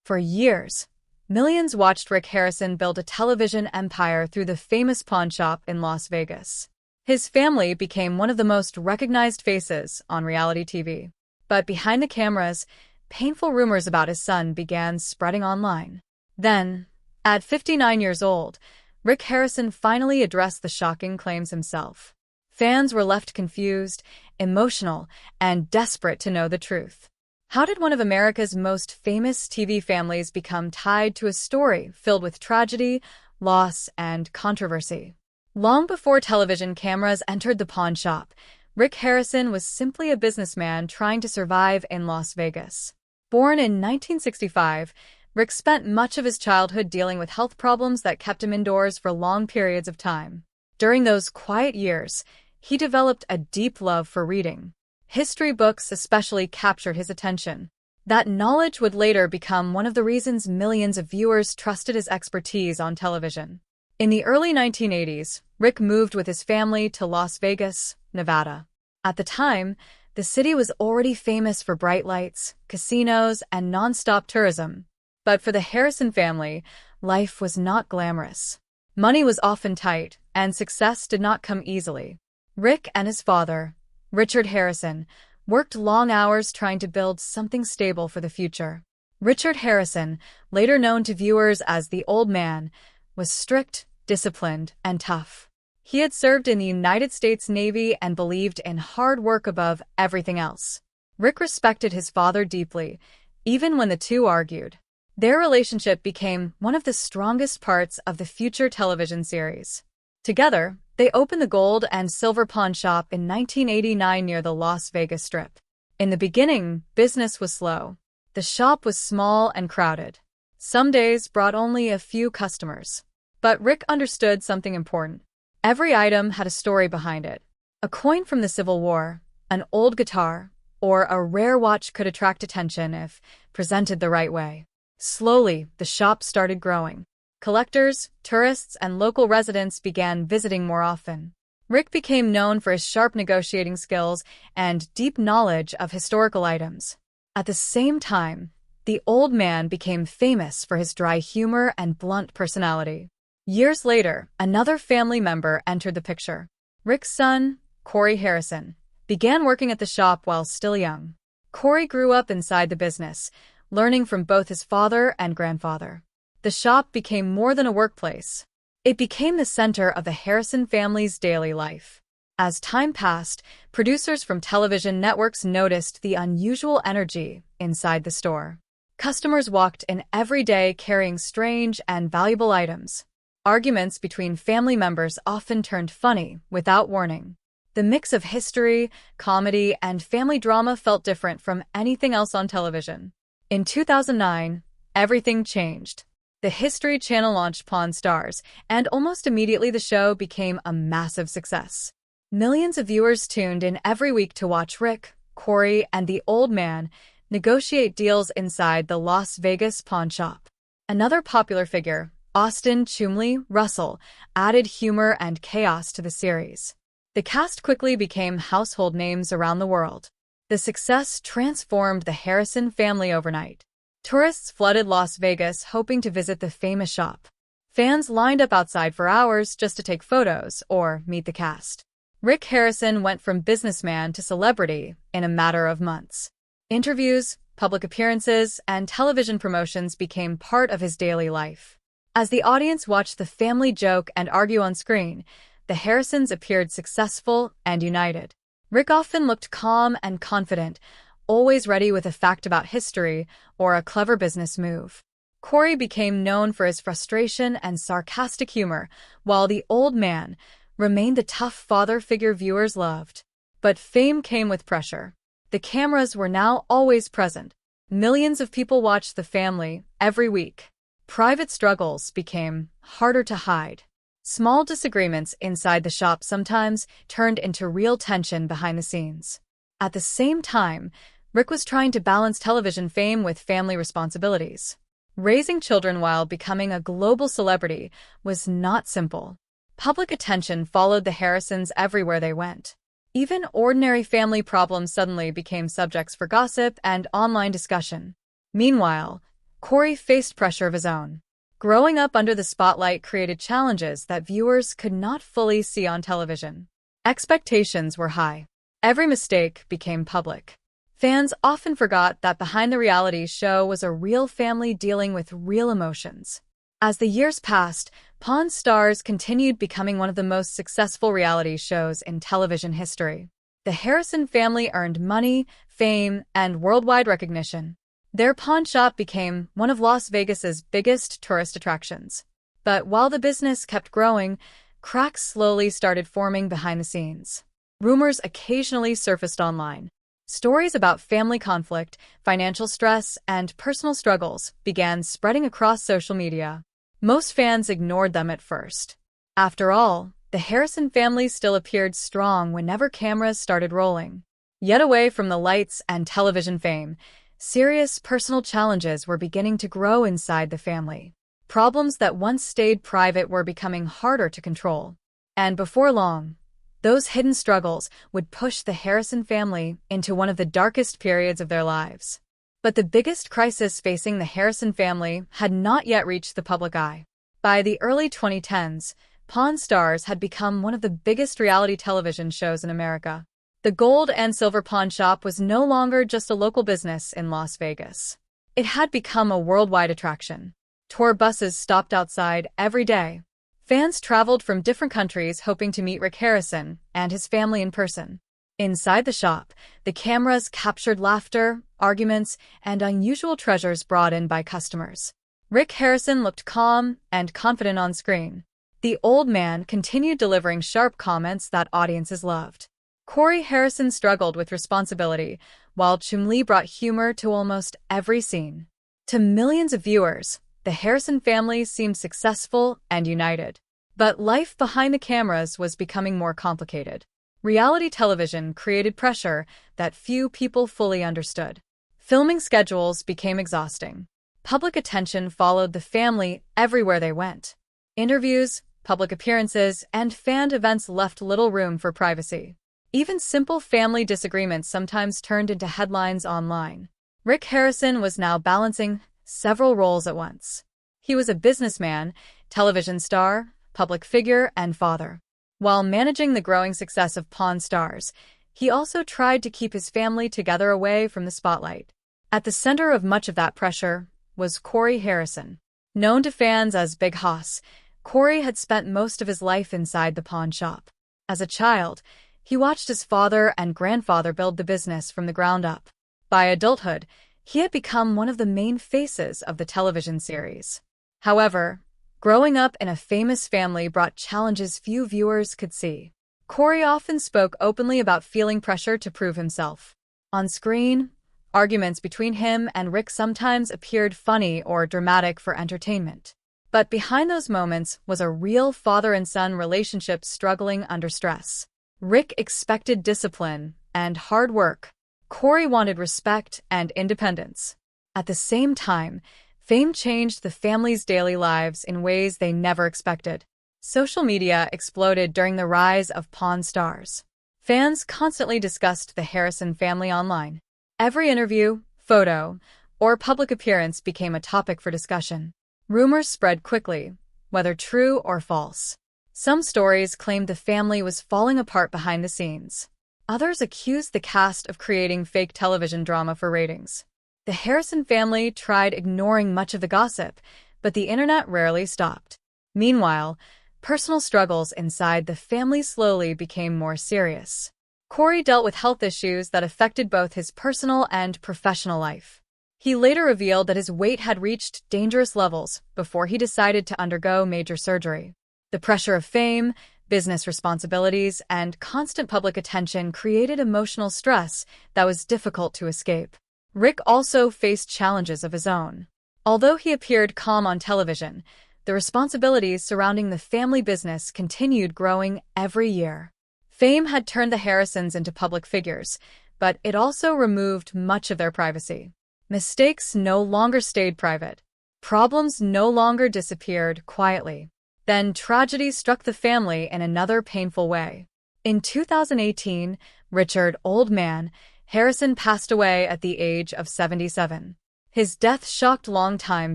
For years, millions watched Rick Harrison build a television empire through the famous pawn shop in Las Vegas. His family became one of the most recognized faces on reality TV. But behind the cameras, painful rumors about his son began spreading online. Then, at 59 years old, Rick Harrison finally addressed the shocking claims himself. Fans were left confused, emotional, and desperate to know the truth. How did one of America's most famous TV families become tied to a story filled with tragedy, loss, and controversy? Long before television cameras entered the pawn shop, Rick Harrison was simply a businessman trying to survive in Las Vegas. Born in 1965, Rick spent much of his childhood dealing with health problems that kept him indoors for long periods of time. During those quiet years, he developed a deep love for reading. History books especially captured his attention. That knowledge would later become one of the reasons millions of viewers trusted his expertise on television. In the early 1980s, Rick moved with his family to Las Vegas, Nevada. At the time, the city was already famous for bright lights, casinos, and non-stop tourism. But for the Harrison family, life was not glamorous. Money was often tight, and success did not come easily. Rick and his father, Richard Harrison, worked long hours trying to build something stable for the future. Richard Harrison, later known to viewers as the Old Man, was strict, disciplined, and tough. He had served in the United States Navy and believed in hard work above everything else. Rick respected his father deeply, even when the two argued. Their relationship became one of the strongest parts of the future television series. Together, they opened the gold and silver pawn shop in 1989 near the Las Vegas Strip. In the beginning, business was slow. The shop was small and crowded. Some days brought only a few customers. But Rick understood something important. Every item had a story behind it. A coin from the Civil War, an old guitar, or a rare watch could attract attention if presented the right way. Slowly, the shop started growing. Collectors, tourists, and local residents began visiting more often. Rick became known for his sharp negotiating skills and deep knowledge of historical items. At the same time, the Old Man became famous for his dry humor and blunt personality. Years later, another family member entered the picture. Rick's son, Corey Harrison, began working at the shop while still young. Corey grew up inside the business, learning from both his father and grandfather. The shop became more than a workplace. It became the center of the Harrison family's daily life. As time passed, producers from television networks noticed the unusual energy inside the store. Customers walked in every day carrying strange and valuable items. Arguments between family members often turned funny without warning. The mix of history, comedy, and family drama felt different from anything else on television. In 2009, everything changed. The History Channel launched Pawn Stars, and almost immediately the show became a massive success. Millions of viewers tuned in every week to watch Rick, Corey, and the Old Man negotiate deals inside the Las Vegas pawn shop. Another popular figure, Austin "Chumley" Russell, added humor and chaos to the series. The cast quickly became household names around the world. The success transformed the Harrison family overnight. Tourists flooded Las Vegas hoping to visit the famous shop. Fans lined up outside for hours just to take photos or meet the cast. Rick Harrison went from businessman to celebrity in a matter of months. Interviews, public appearances, and television promotions became part of his daily life. As the audience watched the family joke and argue on screen, the Harrisons appeared successful and united. Rick often looked calm and confident, always ready with a fact about history or a clever business move. Corey became known for his frustration and sarcastic humor, while the Old Man remained the tough father figure viewers loved. But fame came with pressure. The cameras were now always present. Millions of people watched the family every week. Private struggles became harder to hide. Small disagreements inside the shop sometimes turned into real tension behind the scenes. At the same time, Rick was trying to balance television fame with family responsibilities. Raising children while becoming a global celebrity was not simple. Public attention followed the Harrisons everywhere they went. Even ordinary family problems suddenly became subjects for gossip and online discussion. Meanwhile, Corey faced pressure of his own. Growing up under the spotlight created challenges that viewers could not fully see on television. Expectations were high. Every mistake became public. Fans often forgot that behind the reality show was a real family dealing with real emotions. As the years passed, Pawn Stars continued becoming one of the most successful reality shows in television history. The Harrison family earned money, fame, and worldwide recognition. Their pawn shop became one of Las Vegas's biggest tourist attractions. But while the business kept growing, cracks slowly started forming behind the scenes. Rumors occasionally surfaced online. Stories about family conflict, financial stress, and personal struggles began spreading across social media. Most fans ignored them at first. After all, the Harrison family still appeared strong whenever cameras started rolling. Yet away from the lights and television fame, serious personal challenges were beginning to grow inside the family. Problems that once stayed private were becoming harder to control. And before long, those hidden struggles would push the Harrison family into one of the darkest periods of their lives. But the biggest crisis facing the Harrison family had not yet reached the public eye. By the early 2010s, Pawn Stars had become one of the biggest reality television shows in America. The gold and silver pawn shop was no longer just a local business in Las Vegas. It had become a worldwide attraction. Tour buses stopped outside every day. Fans traveled from different countries hoping to meet Rick Harrison and his family in person. Inside the shop, the cameras captured laughter, arguments, and unusual treasures brought in by customers. Rick Harrison looked calm and confident on screen. The old man continued delivering sharp comments that audiences loved. Corey Harrison struggled with responsibility, while Chumlee brought humor to almost every scene. To millions of viewers, the Harrison family seemed successful and united. But life behind the cameras was becoming more complicated. Reality television created pressure that few people fully understood. Filming schedules became exhausting. Public attention followed the family everywhere they went. Interviews, public appearances, and fan events left little room for privacy. Even simple family disagreements sometimes turned into headlines online. Rick Harrison was now balancing several roles at once. He was a businessman, television star, public figure, and father. While managing the growing success of Pawn Stars, he also tried to keep his family together away from the spotlight. At the center of much of that pressure was Corey Harrison. Known to fans as Big Hoss, Corey had spent most of his life inside the pawn shop. As a child, he watched his father and grandfather build the business from the ground up. By adulthood, he had become one of the main faces of the television series. However, growing up in a famous family brought challenges few viewers could see. Corey often spoke openly about feeling pressure to prove himself. On screen, arguments between him and Rick sometimes appeared funny or dramatic for entertainment. But behind those moments was a real father and son relationship struggling under stress. Rick expected discipline and hard work. Corey wanted respect and independence. At the same time, fame changed the family's daily lives in ways they never expected. Social media exploded during the rise of Pawn Stars. Fans constantly discussed the Harrison family online. Every interview, photo, or public appearance became a topic for discussion. Rumors spread quickly, whether true or false. Some stories claimed the family was falling apart behind the scenes. Others accused the cast of creating fake television drama for ratings. The Harrison family tried ignoring much of the gossip, but the internet rarely stopped. Meanwhile, personal struggles inside the family slowly became more serious. Corey dealt with health issues that affected both his personal and professional life. He later revealed that his weight had reached dangerous levels before he decided to undergo major surgery. The pressure of fame, business responsibilities, and constant public attention created emotional stress that was difficult to escape. Rick also faced challenges of his own. Although he appeared calm on television, the responsibilities surrounding the family business continued growing every year. Fame had turned the Harrisons into public figures, but it also removed much of their privacy. Mistakes no longer stayed private. Problems no longer disappeared quietly. Then tragedy struck the family in another painful way. In 2018, Richard Old Man Harrison passed away at the age of 77. His death shocked longtime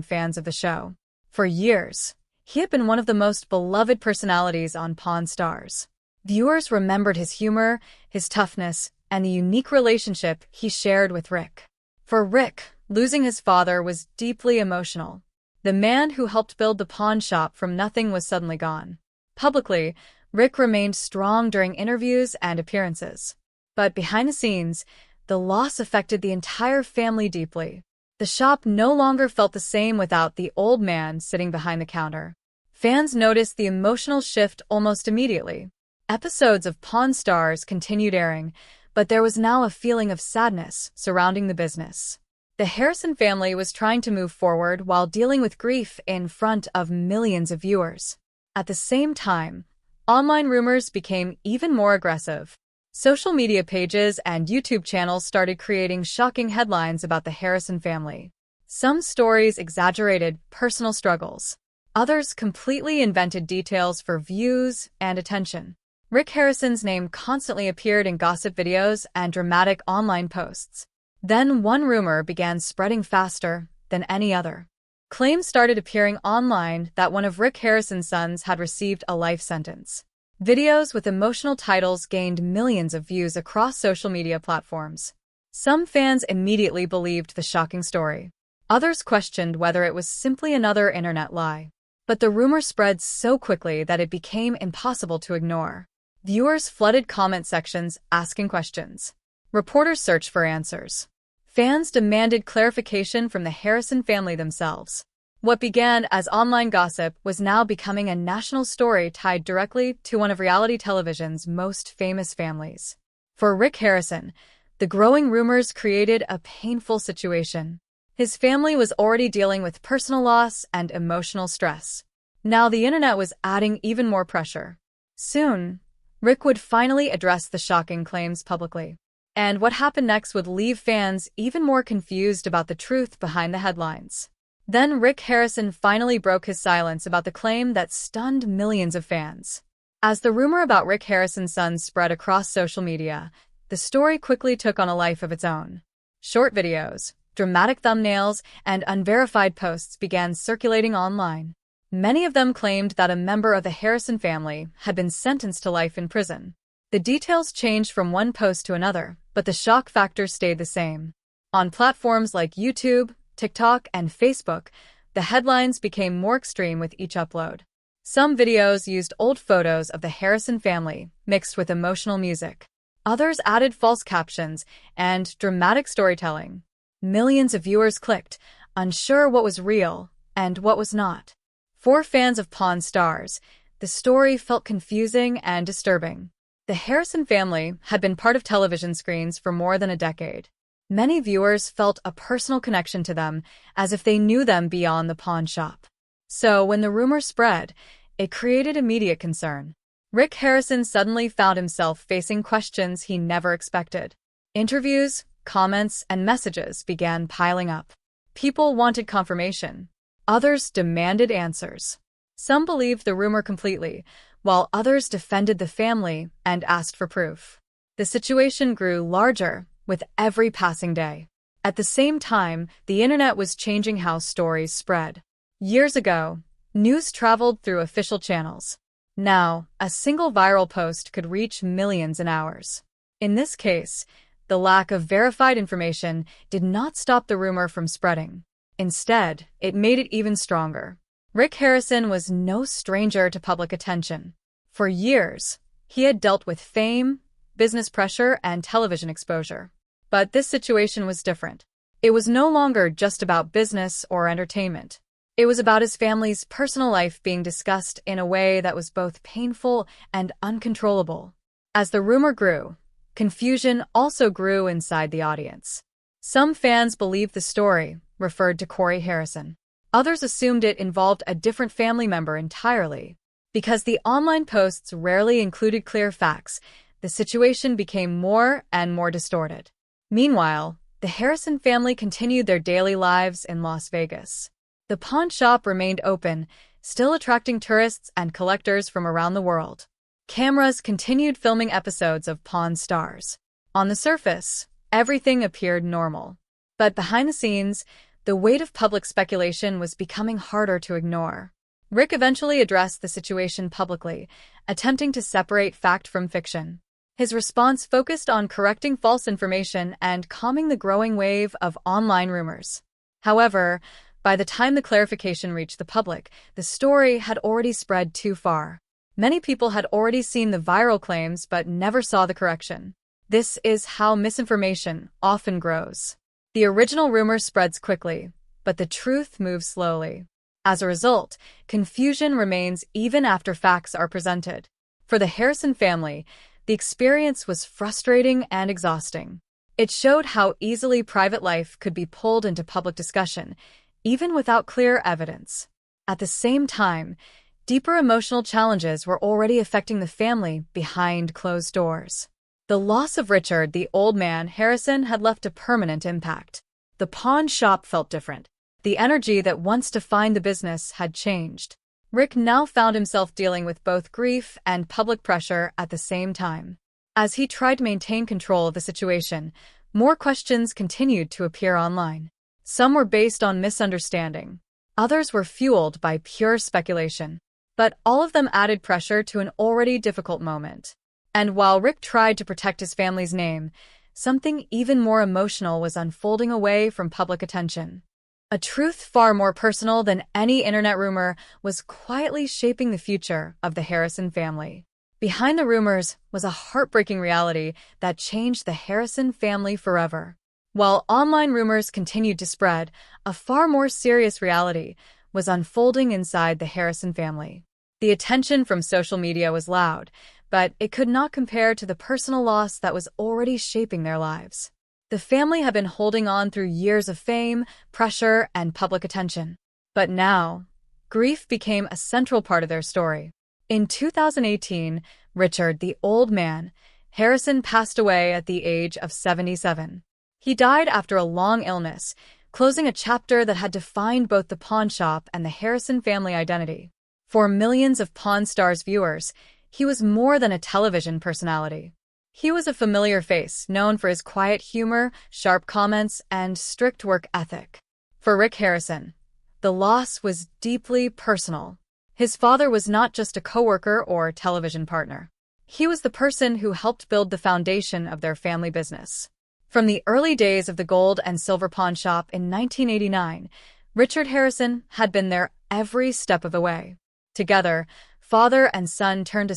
fans of the show. For years, he had been one of the most beloved personalities on Pawn Stars. Viewers remembered his humor, his toughness, and the unique relationship he shared with Rick. For Rick, losing his father was deeply emotional. The man who helped build the pawn shop from nothing was suddenly gone. Publicly, Rick remained strong during interviews and appearances. But behind the scenes, the loss affected the entire family deeply. The shop no longer felt the same without the old man sitting behind the counter. Fans noticed the emotional shift almost immediately. Episodes of Pawn Stars continued airing, but there was now a feeling of sadness surrounding the business. The Harrison family was trying to move forward while dealing with grief in front of millions of viewers. At the same time, online rumors became even more aggressive. Social media pages and YouTube channels started creating shocking headlines about the Harrison family. Some stories exaggerated personal struggles. Others completely invented details for views and attention. Rick Harrison's name constantly appeared in gossip videos and dramatic online posts. Then one rumor began spreading faster than any other. Claims started appearing online that one of Rick Harrison's sons had received a life sentence. Videos with emotional titles gained millions of views across social media platforms. Some fans immediately believed the shocking story. Others questioned whether it was simply another internet lie. But the rumor spread so quickly that it became impossible to ignore. Viewers flooded comment sections asking questions. Reporters searched for answers. Fans demanded clarification from the Harrison family themselves. What began as online gossip was now becoming a national story tied directly to one of reality television's most famous families. For Rick Harrison, the growing rumors created a painful situation. His family was already dealing with personal loss and emotional stress. Now the internet was adding even more pressure. Soon, Rick would finally address the shocking claims publicly. And what happened next would leave fans even more confused about the truth behind the headlines. Then Rick Harrison finally broke his silence about the claim that stunned millions of fans. As the rumor about Rick Harrison's son spread across social media, the story quickly took on a life of its own. Short videos, dramatic thumbnails, and unverified posts began circulating online. Many of them claimed that a member of the Harrison family had been sentenced to life in prison. The details changed from one post to another, but the shock factor stayed the same. On platforms like YouTube, TikTok, and Facebook, the headlines became more extreme with each upload. Some videos used old photos of the Harrison family, mixed with emotional music. Others added false captions and dramatic storytelling. Millions of viewers clicked, unsure what was real and what was not. For fans of Pawn Stars, the story felt confusing and disturbing. The Harrison family had been part of television screens for more than a decade. Many viewers felt a personal connection to them, as if they knew them beyond the pawn shop. So, when the rumor spread, it created immediate concern. Rick Harrison suddenly found himself facing questions he never expected. Interviews, comments, and messages began piling up. People wanted confirmation. Others demanded answers. Some believed the rumor completely, while others defended the family and asked for proof. The situation grew larger with every passing day. At the same time, the internet was changing how stories spread. Years ago, news traveled through official channels. Now, a single viral post could reach millions in hours. In this case, the lack of verified information did not stop the rumor from spreading. Instead, it made it even stronger. Rick Harrison was no stranger to public attention. For years, he had dealt with fame, business pressure, and television exposure. But this situation was different. It was no longer just about business or entertainment. It was about his family's personal life being discussed in a way that was both painful and uncontrollable. As the rumor grew, confusion also grew inside the audience. Some fans believed the story referred to Corey Harrison. Others assumed it involved a different family member entirely. Because the online posts rarely included clear facts, the situation became more and more distorted. Meanwhile, the Harrison family continued their daily lives in Las Vegas. The pawn shop remained open, still attracting tourists and collectors from around the world. Cameras continued filming episodes of Pawn Stars. On the surface, everything appeared normal. But behind the scenes, the weight of public speculation was becoming harder to ignore. Rick eventually addressed the situation publicly, attempting to separate fact from fiction. His response focused on correcting false information and calming the growing wave of online rumors. However, by the time the clarification reached the public, the story had already spread too far. Many people had already seen the viral claims but never saw the correction. This is how misinformation often grows. The original rumor spreads quickly, but the truth moves slowly. As a result, confusion remains even after facts are presented. For the Harrison family, the experience was frustrating and exhausting. It showed how easily private life could be pulled into public discussion, even without clear evidence. At the same time, deeper emotional challenges were already affecting the family behind closed doors. The loss of Richard, the old man Harrison, had left a permanent impact. The pawn shop felt different. The energy that once defined the business had changed. Rick now found himself dealing with both grief and public pressure at the same time. As he tried to maintain control of the situation, more questions continued to appear online. Some were based on misunderstanding. Others were fueled by pure speculation. But all of them added pressure to an already difficult moment. And while Rick tried to protect his family's name, something even more emotional was unfolding away from public attention. A truth far more personal than any internet rumor was quietly shaping the future of the Harrison family. Behind the rumors was a heartbreaking reality that changed the Harrison family forever. While online rumors continued to spread, a far more serious reality was unfolding inside the Harrison family. The attention from social media was loud, but it could not compare to the personal loss that was already shaping their lives. The family had been holding on through years of fame, pressure, and public attention. But now, grief became a central part of their story. In 2018, Richard, the old man Harrison, passed away at the age of 77. He died after a long illness, closing a chapter that had defined both the pawn shop and the Harrison family identity. For millions of Pawn Stars viewers, he was more than a television personality. He was a familiar face, known for his quiet humor, sharp comments, and strict work ethic. For Rick Harrison, the loss was deeply personal. His father was not just a coworker or television partner. He was the person who helped build the foundation of their family business. From the early days of the gold and silver pawn shop in 1989, Richard Harrison had been there every step of the way. Together, father and son turned a